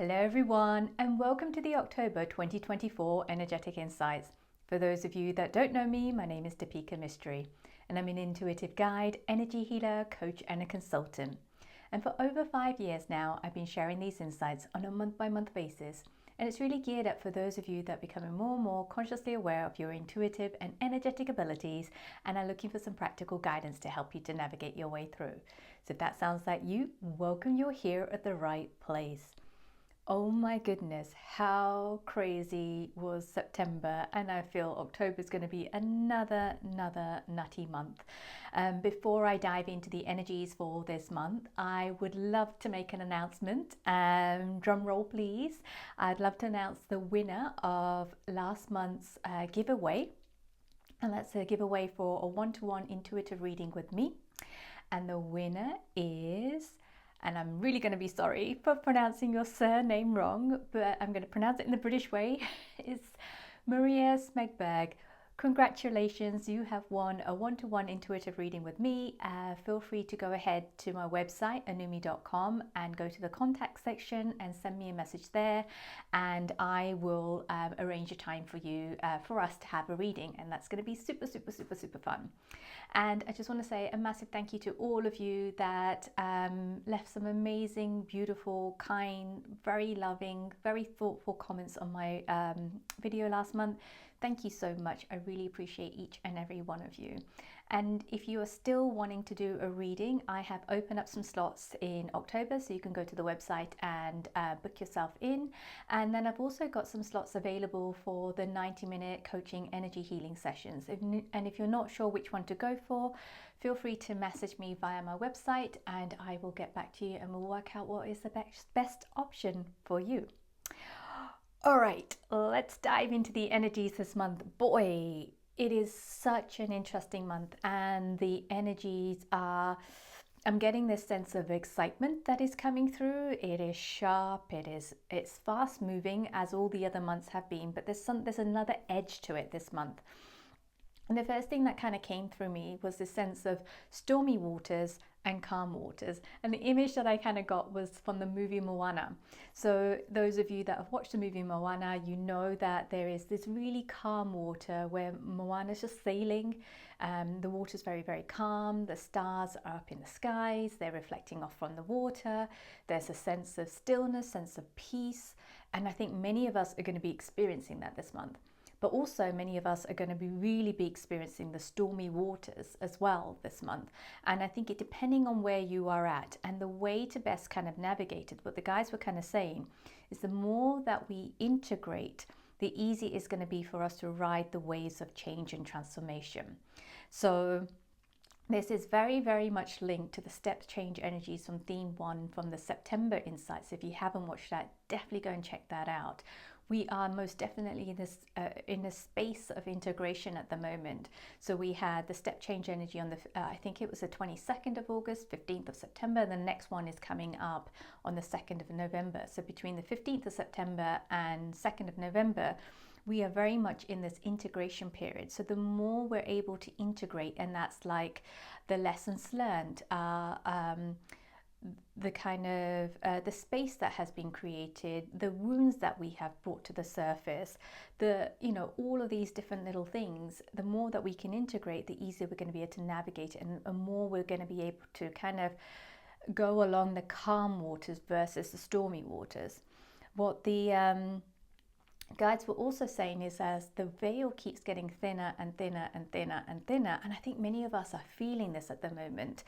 Hello everyone, and welcome to the October 2024 Energetic Insights. For those of you that don't know me, my name is Depika Mystery, and I'm an intuitive guide, energy healer, coach, and a consultant. And for over 5 years now, I've been sharing these insights on a month-by-month basis, and it's really geared up for those of you that are becoming more and more consciously aware of your intuitive and energetic abilities and are looking for some practical guidance to help you to navigate your way through. So if that sounds like you, welcome, you're here at the right place. Oh my goodness, how crazy was September, and I feel October is going to be another nutty month. Before I dive into the energies for this month, I would love to make an announcement. Drum roll please. I'd love to announce the winner of last month's giveaway, and that's a giveaway for a one-to-one intuitive reading with me. And the winner is, and I'm really going to be sorry for pronouncing your surname wrong, but I'm going to pronounce it in the British way. It's Maria Smegberg. Congratulations, you have won a one-to-one intuitive reading with me. Feel free to go ahead to my website, anumi.com, and go to the contact section and send me a message there, and I will arrange a time for you for us to have a reading, and that's going to be super fun. And I just want to say a massive thank you to all of you that left some amazing, beautiful, kind, very loving, very thoughtful comments on my video last month. Thank you so much. I really appreciate each and every one of you. And if you are still wanting to do a reading, I have opened up some slots in October, so you can go to the website and book yourself in. And then I've also got some slots available for the 90-minute coaching energy healing sessions. And if you're not sure which one to go for, feel free to message me via my website and I will get back to you and we'll work out what is the best option for you. All right, let's dive into the energies this month. Boy, it is such an interesting month, and the energies are, I'm getting this sense of excitement that is coming through. It is sharp, it's fast moving as all the other months have been, but there's another edge to it this month. And the first thing that kind of came through me was this sense of stormy waters and calm waters. And the image that I kind of got was from the movie Moana. So those of you that have watched the movie Moana, you know that there is this really calm water where Moana's just sailing. The water's very calm. The stars are up in the skies. They're reflecting off from the water. There's a sense of stillness, sense of peace. And I think many of us are going to be experiencing that this month. But also many of us are going to be experiencing the stormy waters as well this month. And I think depending on where you are at and the way to best kind of navigate it, what the guys were kind of saying is the more that we integrate, the easier it's going to be for us to ride the waves of change and transformation. So this is very much linked to the step change energies from theme 1 from the September insights. If you haven't watched that, definitely go and check that out. We are most definitely in this space of integration at the moment. So we had the step change energy on the, I think it was the 22nd of August, 15th of September. The next one is coming up on the 2nd of November. So between the 15th of September and 2nd of November, we are very much in this integration period. So the more we're able to integrate, and that's like the lessons learned, the kind of the space that has been created, the wounds that we have brought to the surface, all of these different little things, the more that we can integrate, the easier we're going to be able to navigate it, and more we're going to be able to kind of go along the calm waters versus the stormy waters. What the guides were also saying is as the veil keeps getting thinner and thinner, and I think many of us are feeling this at the moment,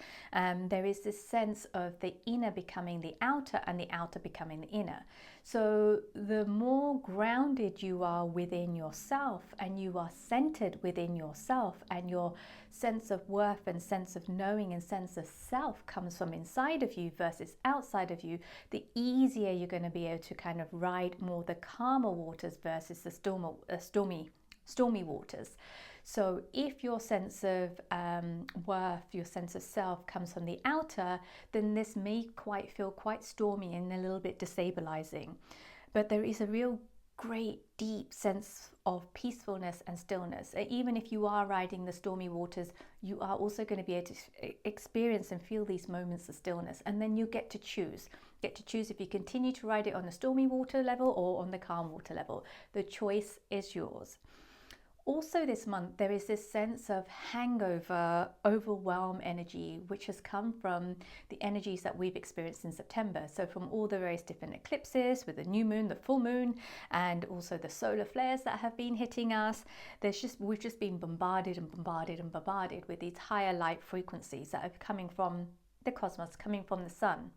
there is this sense of the inner becoming the outer and the outer becoming the inner. So the more grounded you are within yourself and you are centered within yourself, and your sense of worth and sense of knowing and sense of self comes from inside of you versus outside of you, the easier you're going to be able to kind of ride more the calmer waters versus the stormy waters. So if your sense of worth, your sense of self comes from the outer, then this may feel quite stormy and a little bit destabilizing. But there is a real great deep sense of peacefulness and stillness. Even if you are riding the stormy waters, you are also going to be able to experience and feel these moments of stillness. And then you get to choose if you continue to ride it on the stormy water level or on the calm water level. The choice is yours. Also this month, there is this sense of hangover, overwhelm energy, which has come from the energies that we've experienced in September. So from all the various different eclipses with the new moon, the full moon, and also the solar flares that have been hitting us, we've just been bombarded with these higher light frequencies that are coming from the cosmos, coming from the sun.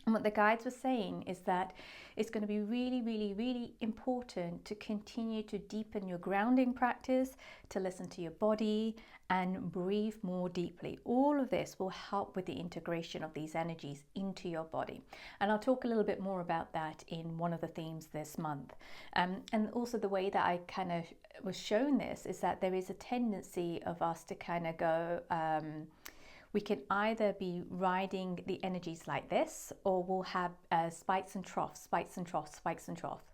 And what the guides were saying is that it's going to be really, really, really important to continue to deepen your grounding practice, to listen to your body and breathe more deeply. All of this will help with the integration of these energies into your body. And I'll talk a little bit more about that in one of the themes this month. And also the way that I kind of was shown this is that there is a tendency of us to kind of go, we can either be riding the energies like this, or we'll have spikes and troughs, spikes and troughs, spikes and troughs.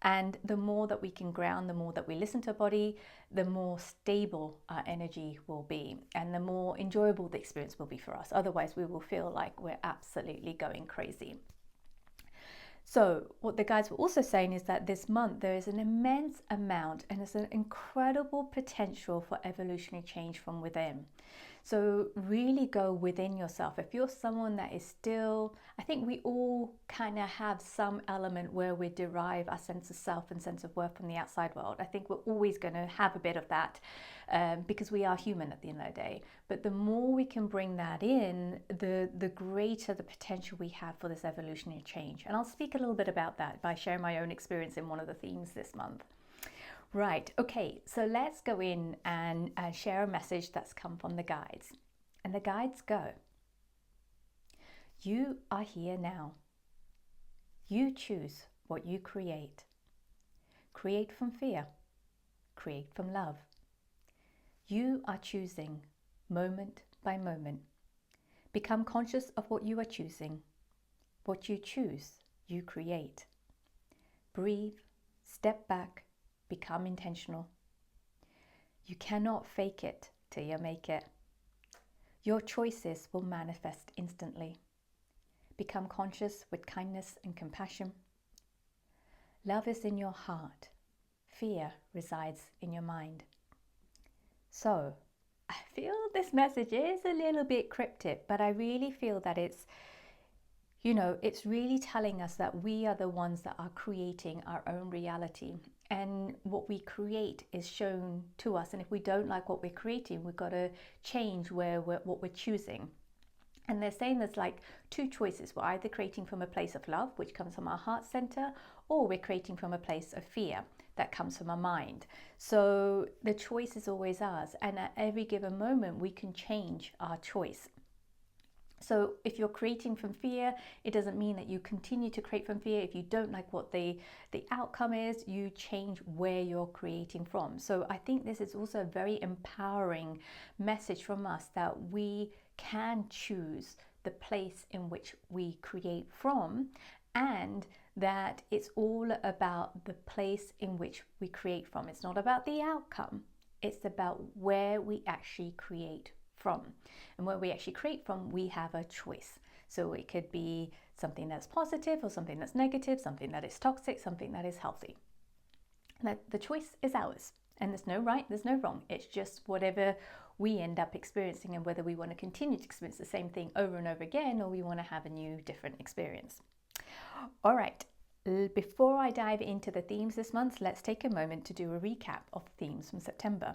And the more that we can ground, the more that we listen to our body, the more stable our energy will be, and the more enjoyable the experience will be for us. Otherwise, we will feel like we're absolutely going crazy. So what the guides were also saying is that this month there is an immense amount and there's an incredible potential for evolutionary change from within. So really go within yourself. If you're someone that is still, I think we all kind of have some element where we derive our sense of self and sense of worth from the outside world. I think we're always going to have a bit of that because we are human at the end of the day. But the more we can bring that in, the greater the potential we have for this evolutionary change. And I'll speak a little bit about that by sharing my own experience in one of the themes this month. Right, okay, so let's go in and share a message that's come from the guides. And the guides go, you are here now. You choose what you create. Create from fear. Create from love. You are choosing moment by moment. Become conscious of what you are choosing. What you choose, you create. Breathe, step back, become intentional. You cannot fake it till you make it. Your choices will manifest instantly. Become conscious with kindness and compassion. Love is in your heart. Fear resides in your mind. So, I feel this message is a little bit cryptic, but I really feel that it's really telling us that we are the ones that are creating our own reality. And what we create is shown to us. And if we don't like what we're creating, we've got to change what we're choosing. And they're saying there's like two choices. We're either creating from a place of love, which comes from our heart center, or we're creating from a place of fear that comes from our mind. So the choice is always ours. And at every given moment, we can change our choice. So if you're creating from fear, it doesn't mean that you continue to create from fear. If you don't like what the outcome is, you change where you're creating from. So I think this is also a very empowering message from us that we can choose the place in which we create from, and that it's all about the place in which we create from. It's not about the outcome. It's about where we actually create from. And where we actually create from, we have a choice. So it could be something that's positive or something that's negative, something that is toxic, something that is healthy. The choice is ours. And there's no right, there's no wrong. It's just whatever we end up experiencing, and whether we want to continue to experience the same thing over and over again, or we want to have a new, different experience. All right. Before I dive into the themes this month, let's take a moment to do a recap of the themes from September.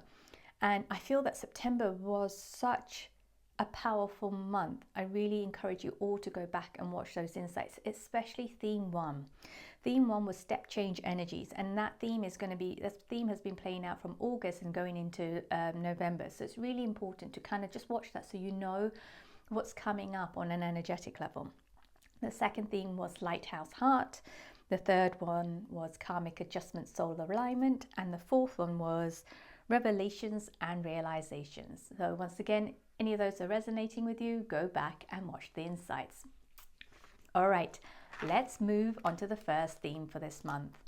And I feel that September was such a powerful month. I really encourage you all to go back and watch those insights, especially theme 1. Theme 1 was step change energies, and that theme has been playing out from August and going into November. So it's really important to kind of just watch that so you know what's coming up on an energetic level. The second theme was Lighthouse Heart. The third one was Karmic Adjustment, Soul Alignment. And the fourth one was Revelations and Realizations. So once again, any of those are resonating with you, go back and watch the insights. All right, let's move on to the first theme for this month,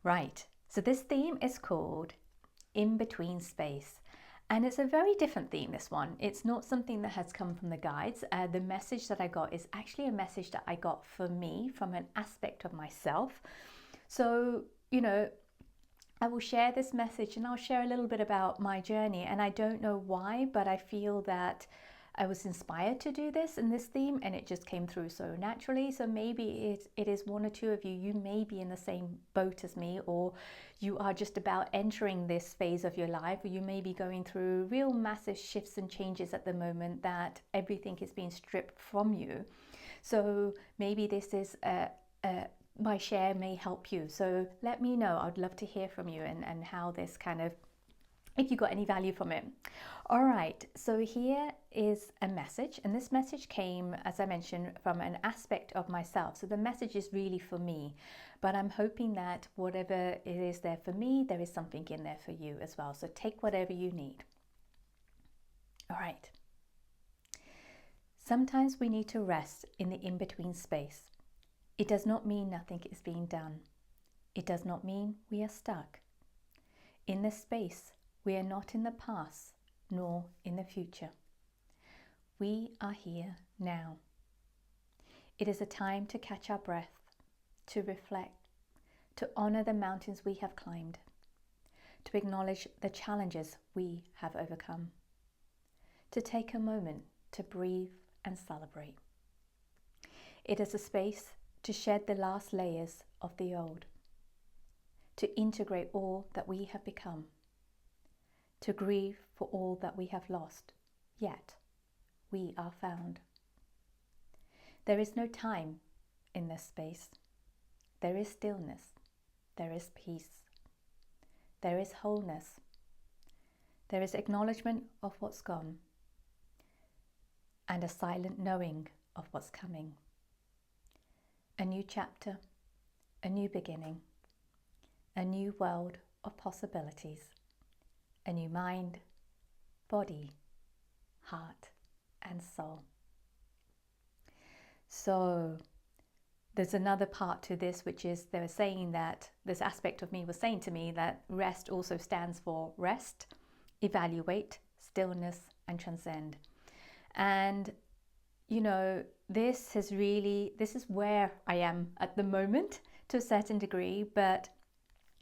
Right, so this theme is called In-Between Space. And it's a very different theme, this one. It's not something that has come from the guides. The message that I got is actually a message that I got for me from an aspect of myself. So, I will share this message and I'll share a little bit about my journey. And I don't know why, but I feel that I was inspired to do this in this theme and it just came through so naturally. So maybe it is one or two of you, you may be in the same boat as me, or you are just about entering this phase of your life, or you may be going through real massive shifts and changes at the moment that everything is being stripped from you. So maybe this is my share may help you. So let me know. I'd love to hear from you and how this kind of, if you got any value from it. All right, so here is a message, and this message came, as I mentioned, from an aspect of myself. So the message is really for me, but I'm hoping that whatever it is there for me, there is something in there for you as well. So take whatever you need. All right. Sometimes we need to rest in the in-between space. It does not mean nothing is being done. It does not mean we are stuck. In this space, we are not in the past, nor in the future. We are here now. It is a time to catch our breath, to reflect, to honor the mountains we have climbed, to acknowledge the challenges we have overcome, to take a moment to breathe and celebrate. It is a space to shed the last layers of the old, to integrate all that we have become, to grieve for all that we have lost, yet we are found. There is no time in this space. There is stillness. There is peace. There is wholeness. There is acknowledgement of what's gone and a silent knowing of what's coming. A new chapter, a new beginning, a new world of possibilities. A new mind, body, heart, and soul. So there's another part to this, which is they were saying that this aspect of me was saying to me that rest also stands for rest, evaluate, stillness, and transcend. And this is where I am at the moment to a certain degree, but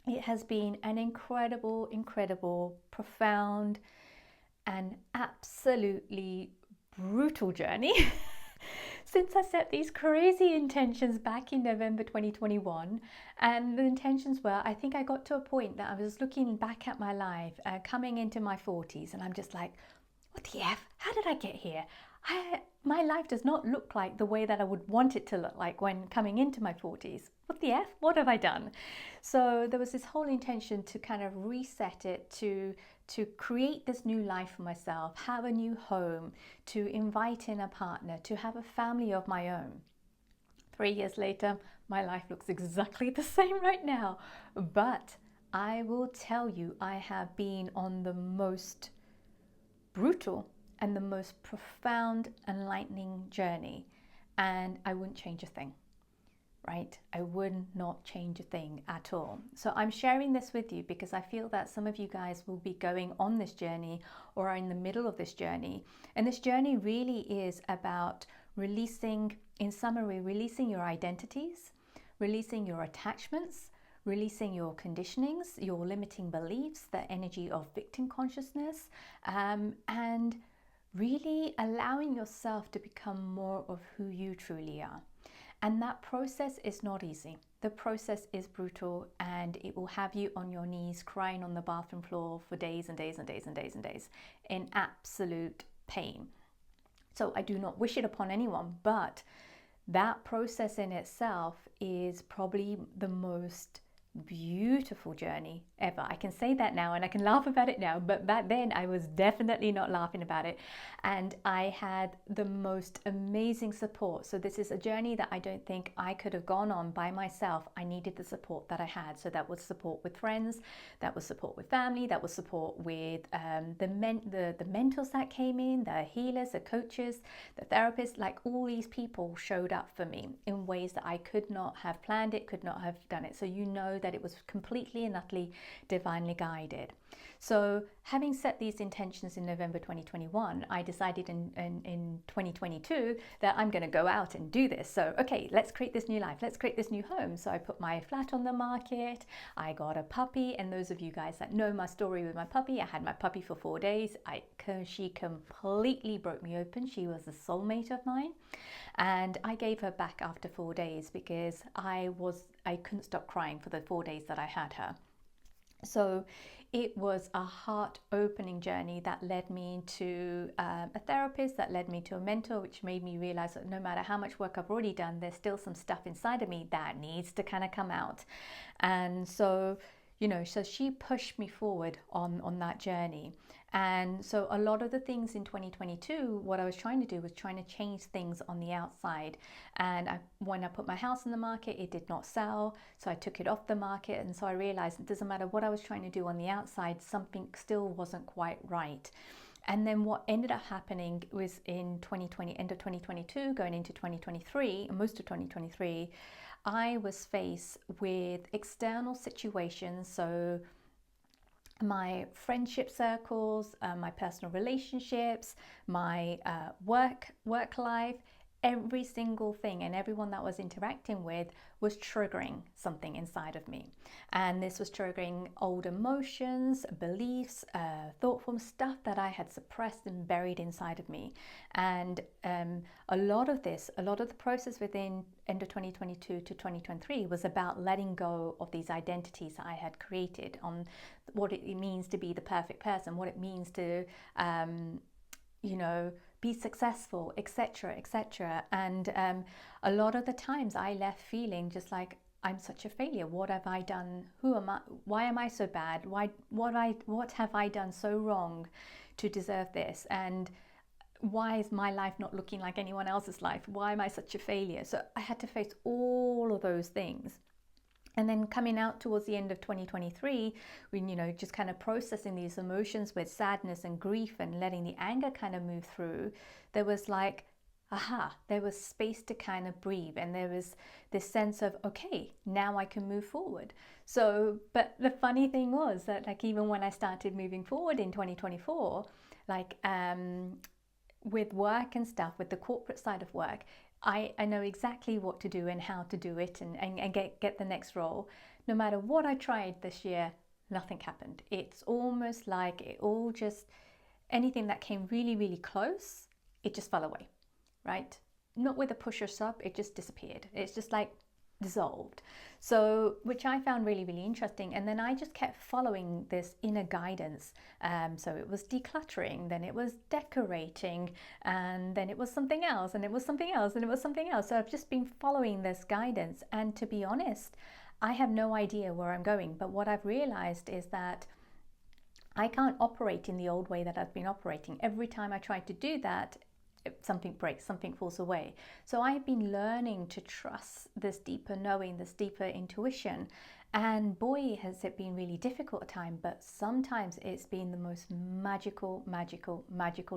it has been an incredible, profound, and absolutely brutal journey since I set these crazy intentions back in November 2021. And the intentions were, I think I got to a point that I was looking back at my life, coming into my 40s, and I'm just like, what the F? How did I get here? My life does not look like the way that I would want it to look like when coming into my 40s. What the F? What have I done? So there was this whole intention to kind of reset it, to create this new life for myself, have a new home, to invite in a partner, to have a family of my own. 3 years later, my life looks exactly the same right now. But I will tell you, I have been on the most brutal and the most profound, enlightening journey, and I wouldn't change a thing, right? I would not change a thing at all. So I'm sharing this with you because I feel that some of you guys will be going on this journey or are in the middle of this journey. And this journey really is about releasing, in summary, releasing your identities, releasing your attachments, releasing your conditionings, your limiting beliefs, the energy of victim consciousness, and really allowing yourself to become more of who you truly are. And that process is not easy. The process is brutal, and it will have you on your knees crying on the bathroom floor for days and days and days and days and days in absolute pain. So I do not wish it upon anyone, but that process in itself is probably the most beautiful journey ever. I can say that now and I can laugh about it now, but back then I was definitely not laughing about it, and I had the most amazing support. So this is a journey that I don't think I could have gone on by myself. I needed the support that I had. So that was support with friends, that was support with family, that was support with the mentors that came in, the healers, the coaches, the therapists. Like, all these people showed up for me in ways that I could not have planned it, could not have done it. So that it was completely and utterly divinely guided. So having set these intentions in November 2021, I decided in 2022 that I'm going to go out and do this. So, okay, let's create this new life. Let's create this new home. So I put my flat on the market. I got a puppy. And those of you guys that know my story with my puppy, I had my puppy for 4 days. She completely broke me open. She was a soulmate of mine. And I gave her back after 4 days because I couldn't stop crying for the 4 days that I had her. So it was a heart-opening journey that led me to a therapist, that led me to a mentor, which made me realize that no matter how much work I've already done, there's still some stuff inside of me that needs to kind of come out. And so, so she pushed me forward on that journey. And so a lot of the things in 2022, what I was trying to do was trying to change things on the outside. And when I put my house on the market, it did not sell. So I took it off the market. And so I realized it doesn't matter what I was trying to do on the outside, something still wasn't quite right. And then what ended up happening was in 2020, end of 2022, going into 2023, most of 2023, I was faced with external situations. So my friendship circles, my personal relationships, my work life, every single thing and everyone that I was interacting with was triggering something inside of me. And this was triggering old emotions, beliefs, thought form, stuff that I had suppressed and buried inside of me. And a lot of the process within end of 2022 to 2023 was about letting go of these identities that I had created on what it means to be the perfect person, what it means to, be successful, etc., etc. And a lot of the times I left feeling just like, I'm such a failure. What have I done? Who am I? Why am I so bad? What have I done so wrong to deserve this? And why is my life not looking like anyone else's life? Why am I such a failure? So I had to face all of those things. And then coming out towards the end of 2023, when, just kind of processing these emotions with sadness and grief and letting the anger kind of move through, there was like, there was space to kind of breathe. And there was this sense of, okay, now I can move forward. So, but the funny thing was that like, even when I started moving forward in 2024, like with work and stuff, with the corporate side of work, I know exactly what to do and how to do it and get the next role. No matter what I tried this year, nothing happened. It's almost like it all just, anything that came really, really close, it just fell away, right? Not with a push or shove, it just disappeared. It's just like dissolved. So, which I found really, really interesting. And then I just kept following this inner guidance. So it was decluttering, then it was decorating, and then it was something else, and it was something else, and it was something else. So I've just been following this guidance. And to be honest, I have no idea where I'm going. But what I've realized is that I can't operate in the old way that I've been operating. Every time I try to do that, something breaks, something falls away. So I've been learning to trust this deeper knowing, this deeper intuition. And boy, has it been really difficult at times, but sometimes it's been the most magical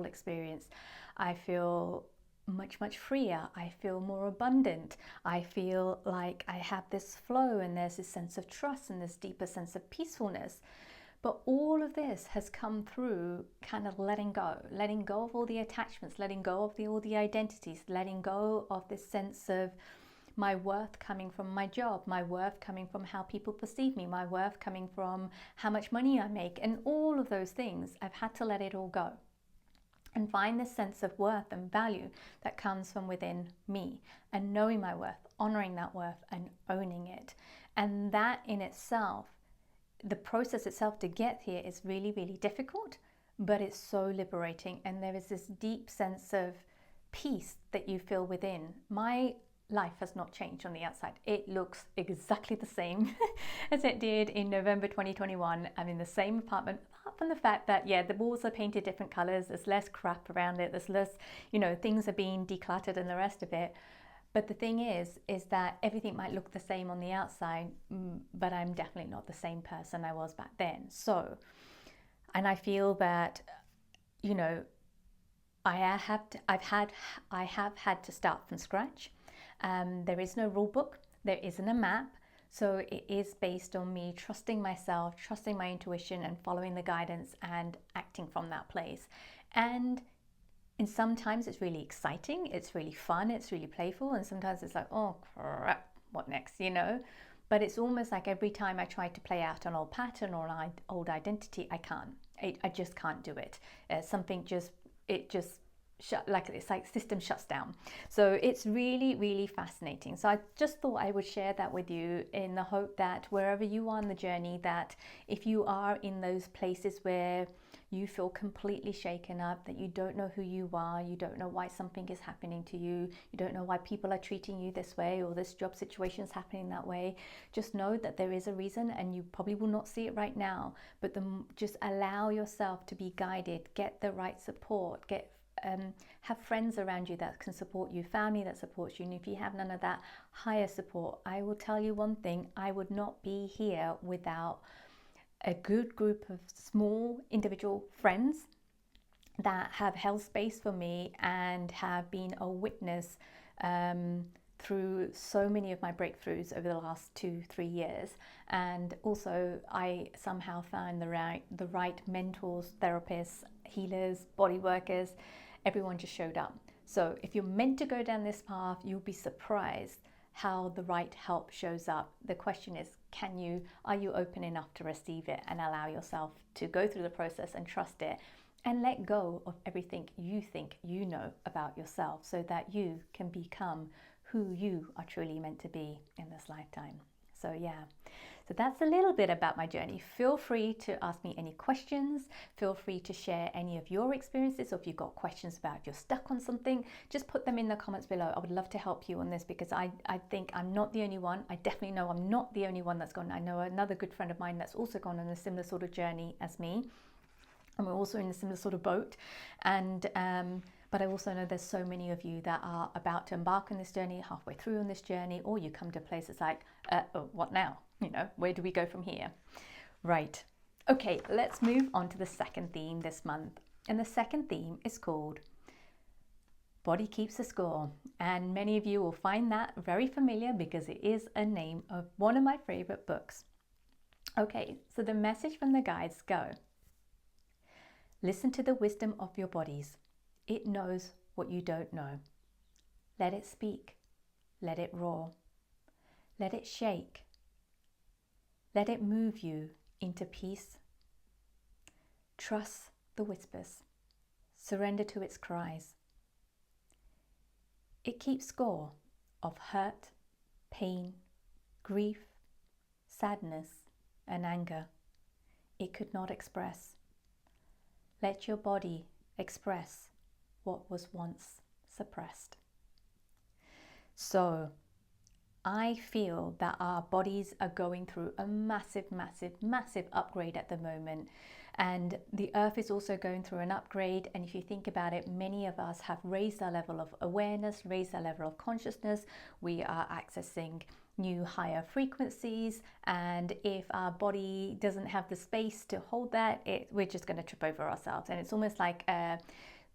experience. I feel much freer. I feel more abundant. I feel like I have this flow and there's this sense of trust and this deeper sense of peacefulness. But all of this has come through kind of letting go of all the attachments, letting go of all the identities, letting go of this sense of my worth coming from my job, my worth coming from how people perceive me, my worth coming from how much money I make, and all of those things. I've had to let it all go and find this sense of worth and value that comes from within me, and knowing my worth, honoring that worth and owning it. And that in itself, the process itself to get here is really, really difficult, but it's so liberating. And there is this deep sense of peace that you feel within. My life has not changed on the outside. It looks exactly the same as it did in November 2021. I'm in the same apartment, apart from the fact that, the walls are painted different colors. There's less crap around it. There's less, things are being decluttered and the rest of it. But the thing is that everything might look the same on the outside, but I'm definitely not the same person I was back then. So, and I feel that, I have had to start from scratch. There is no rule book. There isn't a map. So it is based on me trusting myself, trusting my intuition, and following the guidance and acting from that place. And sometimes it's really exciting, it's really fun, it's really playful, and sometimes it's like, oh crap, what next, But it's almost like every time I try to play out an old pattern or an old identity, I can't. I just can't do it. Something just it's like system shuts down. So it's really, really fascinating. So I just thought I would share that with you in the hope that wherever you are on the journey, that if you are in those places where you feel completely shaken up, that you don't know who you are, you don't know why something is happening to you, you don't know why people are treating you this way or this job situation is happening that way, just know that there is a reason, and you probably will not see it right now, but just allow yourself to be guided, get the right support, have friends around you that can support you, family that supports you. And if you have none of that higher support, I will tell you one thing, I would not be here without a good group of small individual friends that have held space for me and have been a witness through so many of my breakthroughs over the last 2-3 years. And also I somehow found the right mentors, therapists, healers, body workers. Everyone just showed up. So if you're meant to go down this path, you'll be surprised how the right help shows up. The question is, are you open enough to receive it and allow yourself to go through the process and trust it and let go of everything you think you know about yourself, so that you can become who you are truly meant to be in this lifetime. So yeah, so that's a little bit about my journey. Feel free to ask me any questions. Feel free to share any of your experiences, or if you've got questions about if you're stuck on something, just put them in the comments below. I would love to help you on this, because I think I'm not the only one. I definitely know I'm not the only one that's gone. I know another good friend of mine that's also gone on a similar sort of journey as me, and we're also in a similar sort of boat. And but I also know there's so many of you that are about to embark on this journey, halfway through on this journey, or you come to places like, what now? Where do we go from here? Right. Okay, let's move on to the second theme this month. And the second theme is called Body Keeps a Score. And many of you will find that very familiar, because it is a name of one of my favorite books. Okay, so the message from the guides go: listen to the wisdom of your bodies. It knows what you don't know. Let it speak. Let it roar. Let it shake. Let it move you into peace. Trust the whispers. Surrender to its cries. It keeps score of hurt, pain, grief, sadness, and anger it could not express. Let your body express what was once suppressed. So I feel that our bodies are going through a massive upgrade at the moment, and the earth is also going through an upgrade. And if you think about it, many of us have raised our level of awareness, raised our level of consciousness. We are accessing new higher frequencies, and if our body doesn't have the space to hold that, we're just going to trip over ourselves. And it's almost like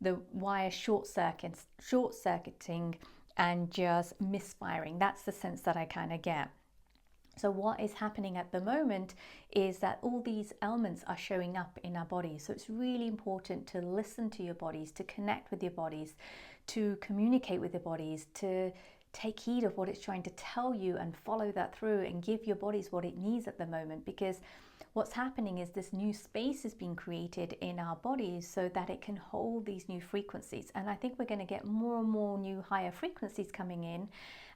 the wire short-circuiting and just misfiring. That's the sense that I kind of get. So what is happening at the moment is that all these elements are showing up in our bodies. So it's really important to listen to your bodies, to connect with your bodies, to communicate with your bodies, to take heed of what it's trying to tell you and follow that through and give your bodies what it needs at the moment. Because what's happening is this new space is being created in our bodies so that it can hold these new frequencies. And I think we're going to get more and more new higher frequencies coming in.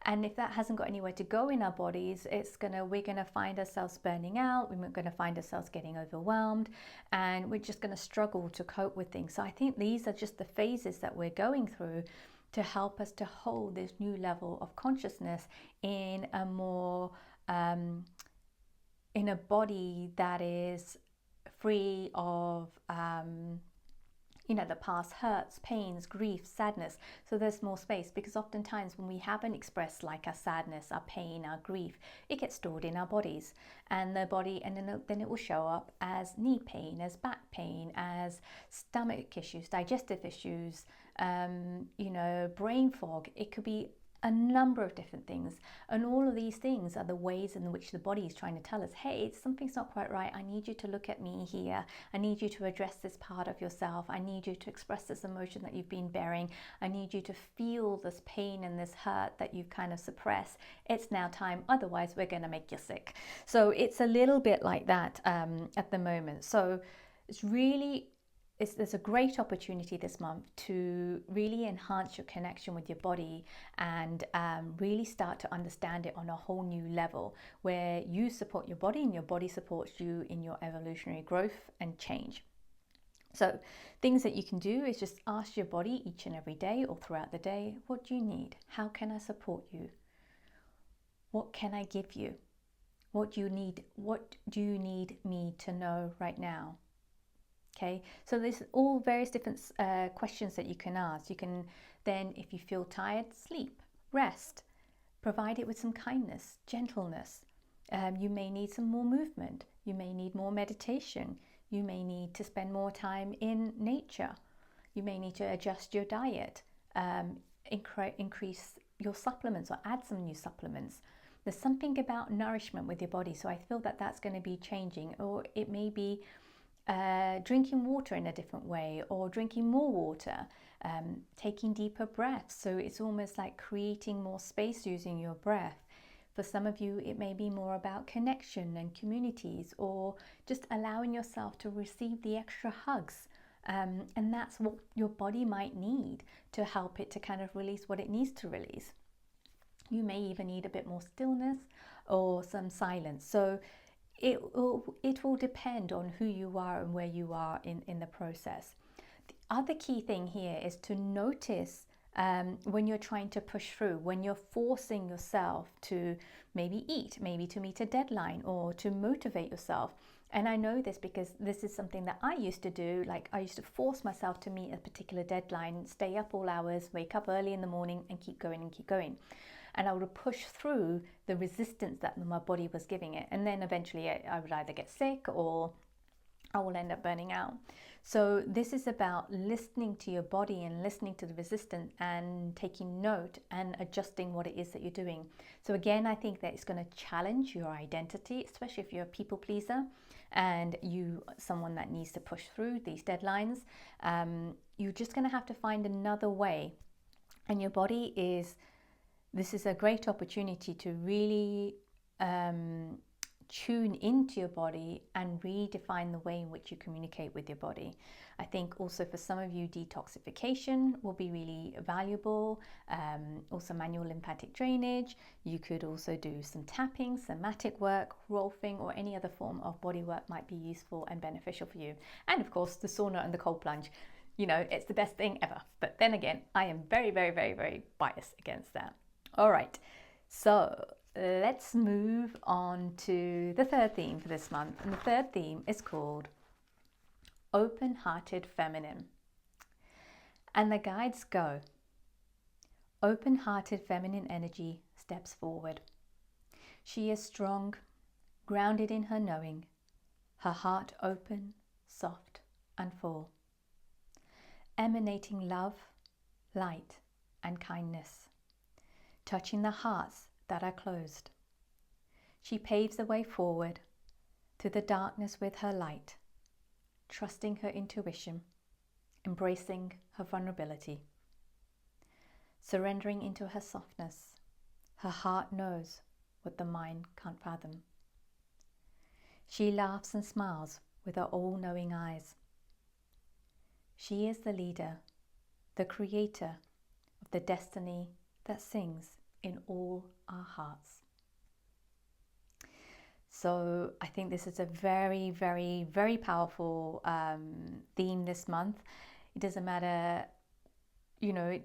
And if that hasn't got anywhere to go in our bodies, we're going to find ourselves burning out. We're going to find ourselves getting overwhelmed, and we're just going to struggle to cope with things. So I think these are just the phases that we're going through to help us to hold this new level of consciousness in a more in a body that is free of the past hurts, pains, grief, sadness. So there's more space, because oftentimes when we haven't expressed like our sadness, our pain, our grief, it gets stored in our bodies, and the body, and then it will show up as knee pain, as back pain, as stomach issues, digestive issues, brain fog. It could be a number of different things. And all of these things are the ways in which the body is trying to tell us, hey, something's not quite right. I need you to look at me here. I need you to address this part of yourself. I need you to express this emotion that you've been bearing. I need you to feel this pain and this hurt that you've kind of suppressed. It's now time. Otherwise, we're going to make you sick. So it's a little bit like that at the moment. So it's really there's a great opportunity this month to really enhance your connection with your body and really start to understand it on a whole new level, where you support your body and your body supports you in your evolutionary growth and change. So things that you can do is just ask your body each and every day or throughout the day, what do you need? How can I support you? What can I give you? What do you need? What do you need me to know right now? Okay, so there's all various different questions that you can ask. You can then, if you feel tired, sleep, rest, provide it with some kindness, gentleness. You may need some more movement. You may need more meditation. You may need to spend more time in nature. You may need to adjust your diet, increase your supplements or add some new supplements. There's something about nourishment with your body, so I feel that that's going to be changing, or it may be drinking water in a different way, or drinking more water, taking deeper breaths. So it's almost like creating more space using your breath. For some of you, it may be more about connection and communities, or just allowing yourself to receive the extra hugs. And that's what your body might need to help it to kind of release what it needs to release. You may even need a bit more stillness or some silence. So it will depend on who you are and where you are in the process. The other key thing here is to notice when you're trying to push through, when you're forcing yourself to maybe eat, maybe to meet a deadline, or to motivate yourself. And I know this because this is something that I used to do. Like, I used to force myself to meet a particular deadline, stay up all hours, wake up early in the morning and keep going and keep going. And I would push through the resistance that my body was giving it. And then eventually I would either get sick or I will end up burning out. So this is about listening to your body and listening to the resistance and taking note and adjusting what it is that you're doing. So again, I think that it's going to challenge your identity, especially if you're a people pleaser and you someone that needs to push through these deadlines. You're just going to have to find another way. And your body this is a great opportunity to really tune into your body and redefine the way in which you communicate with your body. I think also for some of you, detoxification will be really valuable. Also manual lymphatic drainage. You could also do some tapping, somatic work, rolfing, or any other form of body work might be useful and beneficial for you. And of course, the sauna and the cold plunge. You know, it's the best thing ever. But then again, I am very, very, very, very biased against that. All right, so let's move on to the third theme for this month. And the third theme is called Open-Hearted Feminine. And the guides go, open-hearted feminine energy steps forward. She is strong, grounded in her knowing, her heart open, soft and full, emanating love, light and kindness, touching the hearts that are closed. She paves the way forward through the darkness with her light, trusting her intuition, embracing her vulnerability, surrendering into her softness. Her heart knows what the mind can't fathom. She laughs and smiles with her all-knowing eyes. She is the leader, the creator of the destiny that sings in all our hearts. So I think this is a very, very, very powerful theme this month. It doesn't matter, you know,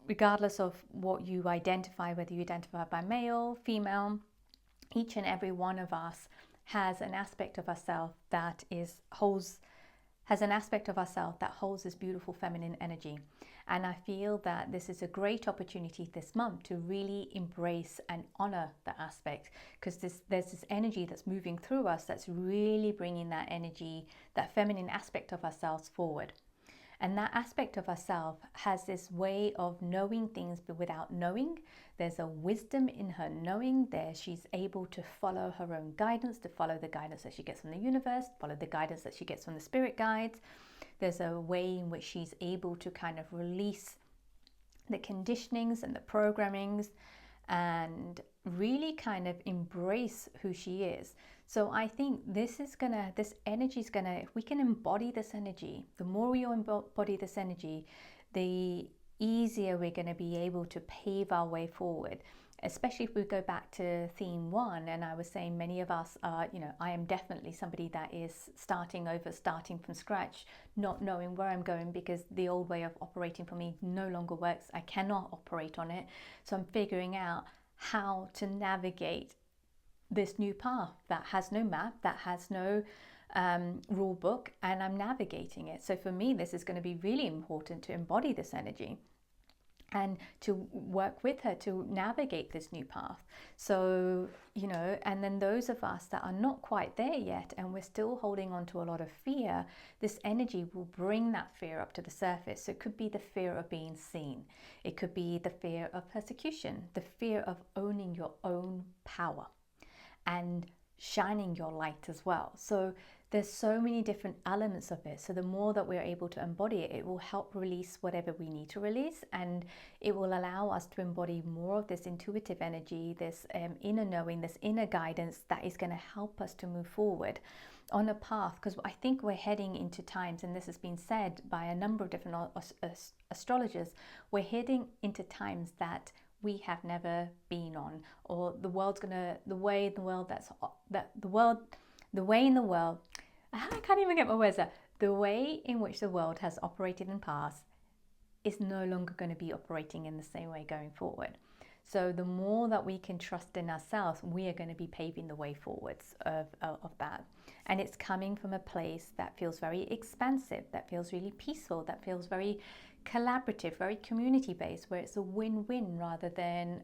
regardless of what you identify, whether you identify by male, female, each and every one of us has an aspect of ourselves that holds this beautiful feminine energy. And I feel that this is a great opportunity this month to really embrace and honor that aspect, because there's this energy that's moving through us that's really bringing that energy, that feminine aspect of ourselves forward. And that aspect of ourself has this way of knowing things but without knowing. There's a wisdom in her knowing there. She's able to follow her own guidance, to follow the guidance that she gets from the universe, follow the guidance that she gets from the spirit guides. There's a way in which she's able to kind of release the conditionings and the programmings and really kind of embrace who she is. So I think this energy is gonna, if we can embody this energy, the more we embody this energy, the easier we're gonna be able to pave our way forward. Especially if we go back to theme 1, and I was saying many of us are, I am definitely somebody that is starting from scratch, not knowing where I'm going because the old way of operating for me no longer works. I cannot operate on it. So I'm figuring out how to navigate this new path that has no map, that has no rule book, and I'm navigating it. So for me, this is going to be really important to embody this energy and to work with her to navigate this new path. So, and then those of us that are not quite there yet and we're still holding on to a lot of fear, this energy will bring that fear up to the surface. So it could be the fear of being seen. It could be the fear of persecution, the fear of owning your own power and shining your light as well. So there's so many different elements of it. So the more that we're able to embody it, it will help release whatever we need to release, and it will allow us to embody more of this intuitive energy, this inner knowing, this inner guidance that is going to help us to move forward on a path. Because I think we're heading into times, and this has been said by a number of different astrologers, we're heading into times that we have never been on, or the world's gonna, the way in the world I can't even get my words out. The way in which the world has operated in the past is no longer going to be operating in the same way going forward. So the more that we can trust in ourselves, we are going to be paving the way forwards of that. And it's coming from a place that feels very expansive, that feels really peaceful, that feels very collaborative, very community based, where it's a win-win rather than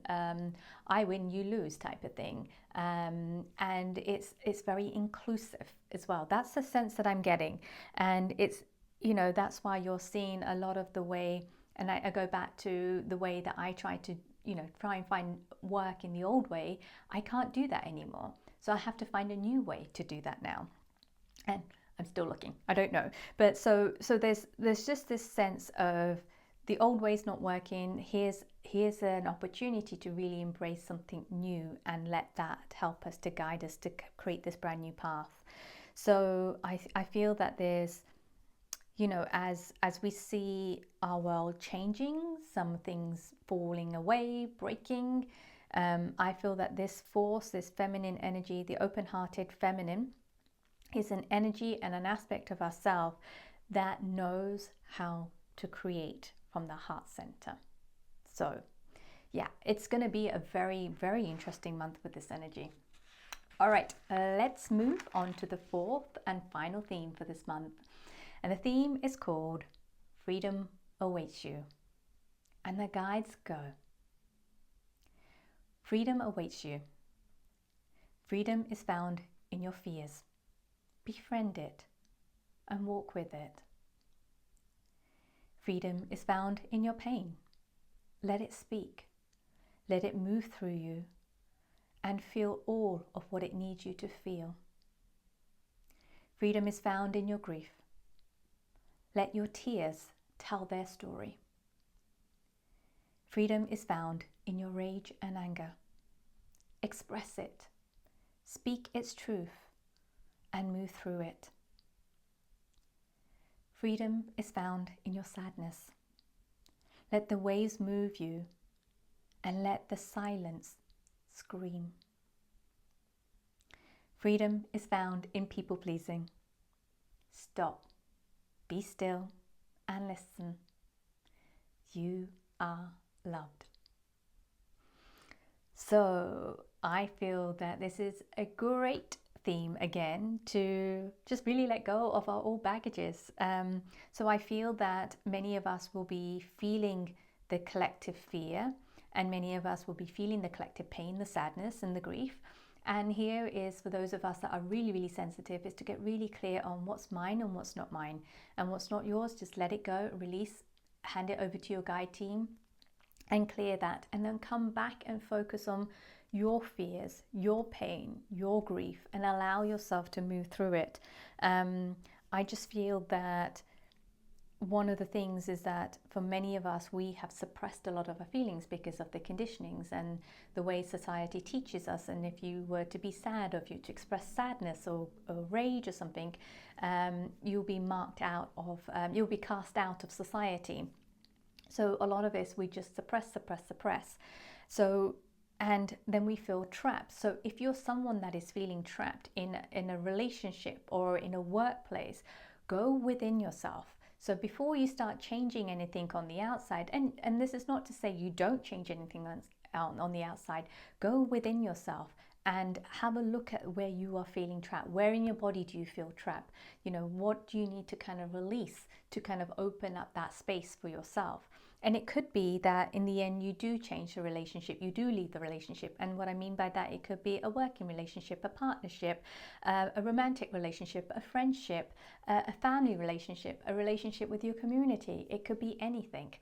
I win, you lose type of thing. And it's very inclusive as well. That's the sense that I'm getting. And it's, that's why you're seeing a lot of the way, and I go back to the way that I try and find work in the old way. I can't do that anymore. So I have to find a new way to do that now. And I'm still looking. I don't know. But so there's just this sense of the old way's not working. Here's an opportunity to really embrace something new and let that help us to guide us to create this brand new path. So I feel that there's, as we see our world changing, some things falling away, breaking, I feel that this force, this feminine energy, the open-hearted feminine, is an energy and an aspect of ourselves that knows how to create from the heart center. So yeah, it's going to be a very, very interesting month with this energy. All right, let's move on to the fourth and final theme for this month. And the theme is called Freedom Awaits You. And the guides go. Freedom awaits you. Freedom is found in your fears. Befriend it and walk with it. Freedom is found in your pain. Let it speak. Let it move through you and feel all of what it needs you to feel. Freedom is found in your grief. Let your tears tell their story. Freedom is found in your rage and anger. Express it. Speak its truth and move through it. Freedom is found in your sadness. Let the waves move you and let the silence scream. Freedom is found in people pleasing. Stop, be still and listen. You are loved. So I feel that this is a great theme again to just really let go of our old baggages. So I feel that many of us will be feeling the collective fear, and many of us will be feeling the collective pain, the sadness and the grief. And here is for those of us that are really, really sensitive, is to get really clear on what's mine and what's not mine. And what's not yours, just let it go, release, hand it over to your guide team and clear that. And then come back and focus on your fears, your pain, your grief, and allow yourself to move through it. I just feel that one of the things is that for many of us, we have suppressed a lot of our feelings because of the conditionings and the way society teaches us. And if you were to be sad, or if you to express sadness or rage or something, you'll be marked out of, you'll be cast out of society. So a lot of this we just suppress. So, and then we feel trapped. So if you're someone that is feeling trapped in a relationship or in a workplace, go within yourself. So before you start changing anything on the outside, and this is not to say you don't change anything on the outside, go within yourself and have a look at where you are feeling trapped. Where in your body do you feel trapped? You know, what do you need to kind of release to kind of open up that space for yourself? And it could be that in the end you do change the relationship, you do leave the relationship. And what I mean by that, it could be a working relationship, a partnership, a romantic relationship, a friendship, a family relationship, a relationship with your community. It could be anything.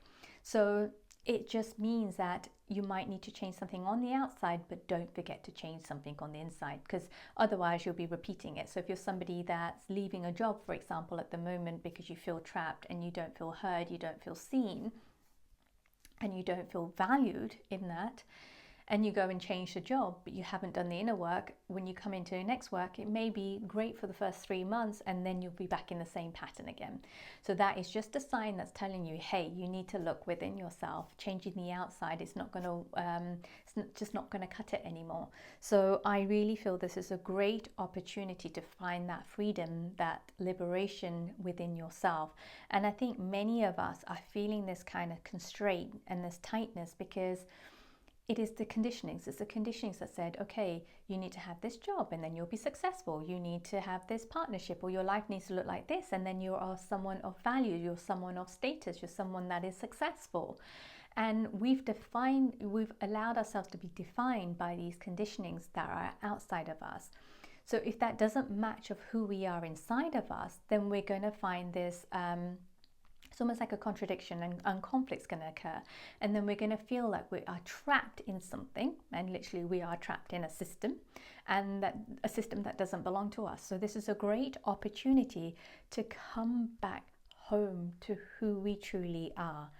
So it just means that you might need to change something on the outside, but don't forget to change something on the inside, because otherwise you'll be repeating it. So if you're somebody that's leaving a job, for example, at the moment because you feel trapped and you don't feel heard, you don't feel seen, and you don't feel valued in that, and you go and change the job, but you haven't done the inner work, when you come into your next work, it may be great for the first 3 months, and then you'll be back in the same pattern again. So that is just a sign that's telling you, hey, you need to look within yourself. Changing the outside is not going to, just not going to cut it anymore. So I really feel this is a great opportunity to find that freedom, that liberation within yourself. And I think many of us are feeling this kind of constraint and this tightness because it is the conditionings. It's the conditionings that said, okay, you need to have this job and then you'll be successful. You need to have this partnership, or your life needs to look like this, and then you are someone of value, you're someone of status, you're someone that is successful. And we've allowed ourselves to be defined by these conditionings that are outside of us. So if that doesn't match of who we are inside of us, then we're going to find this it's almost like a contradiction, and conflict's going to occur. And then we're going to feel like we are trapped in something, and literally we are trapped in a system, and that a system that doesn't belong to us. So this is a great opportunity to come back home to who we truly are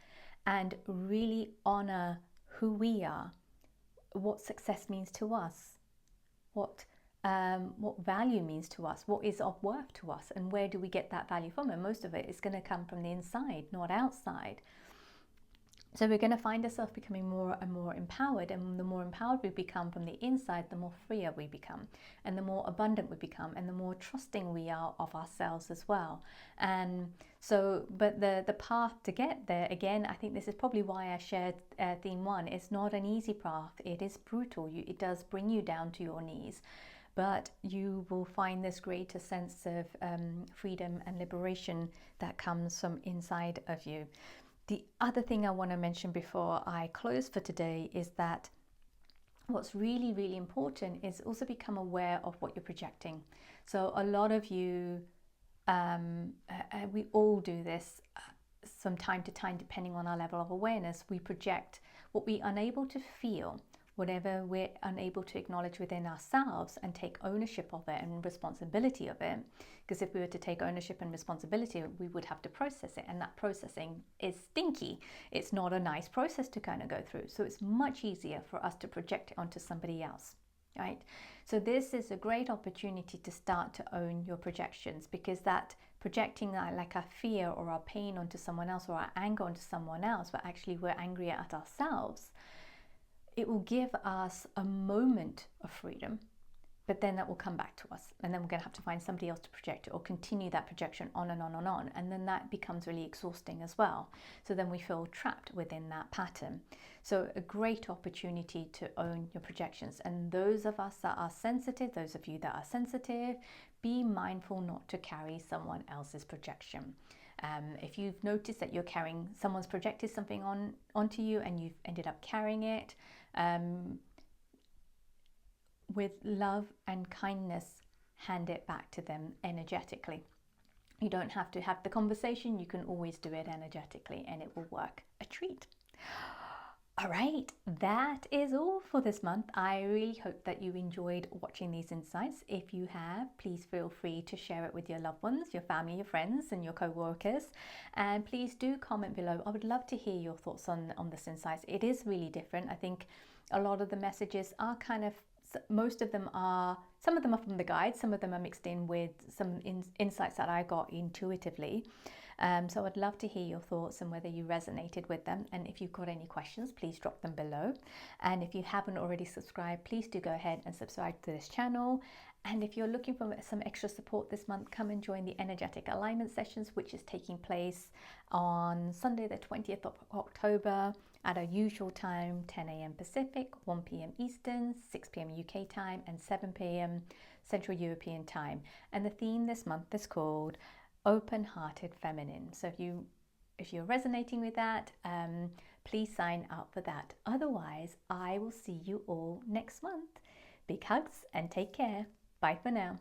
and really honor who we are, what success means to us, what value means to us, what is of worth to us, and where do we get that value from. And most of it is going to come from the inside, not outside. So we're going to find ourselves becoming more and more empowered, and the more empowered we become from the inside, the more freer we become, and the more abundant we become, and the more trusting we are of ourselves as well. And so, but the path to get there, again, I think this is probably why I shared theme 1. It's not an easy path. It is brutal. It does bring you down to your knees. But you will find this greater sense of freedom and liberation that comes from inside of you. The other thing I want to mention before I close for today is that what's really, really important is also become aware of what you're projecting. So a lot of you, we all do this from time to time, depending on our level of awareness. We project what we're unable to feel, whatever we're unable to acknowledge within ourselves, and take ownership of it and responsibility of it. Because if we were to take ownership and responsibility, we would have to process it, and that processing is stinky. It's not a nice process to kind of go through. So it's much easier for us to project it onto somebody else, right? So this is a great opportunity to start to own your projections, because that projecting like our fear or our pain onto someone else, or our anger onto someone else, but actually we're angry at ourselves, it will give us a moment of freedom, but then that will come back to us, and then we're going to have to find somebody else to project it, or continue that projection on and on and on, and then that becomes really exhausting as well. So then we feel trapped within that pattern. So a great opportunity to own your projections. And those of us that are sensitive, those of you that are sensitive, be mindful not to carry someone else's projection. If you've noticed that you're carrying, someone's projected something onto you and you've ended up carrying it, with love and kindness, hand it back to them energetically. You don't have to have the conversation, you can always do it energetically and it will work a treat. All right, that is all for this month. I really hope that you enjoyed watching these insights. If you have, please feel free to share it with your loved ones, your family, your friends, and your co-workers. And please do comment below. I would love to hear your thoughts on this insights. It is really different. I think a lot of the messages are kind of, most of them are, some of them are from the guide, some of them are mixed in with some insights that I got intuitively. So I'd love to hear your thoughts and whether you resonated with them. And if you've got any questions, please drop them below. And if you haven't already subscribed, please do go ahead and subscribe to this channel. And if you're looking for some extra support this month, come and join the energetic alignment sessions, which is taking place on Sunday, the 20th of October at our usual time, 10 a.m. Pacific, 1 p.m. Eastern, 6 p.m. UK time, and 7 p.m. Central European time. And the theme this month is called Open-Hearted Feminine. So if you're resonating with that, please sign up for that. Otherwise, I will see you all next month. Big hugs and take care. Bye for now.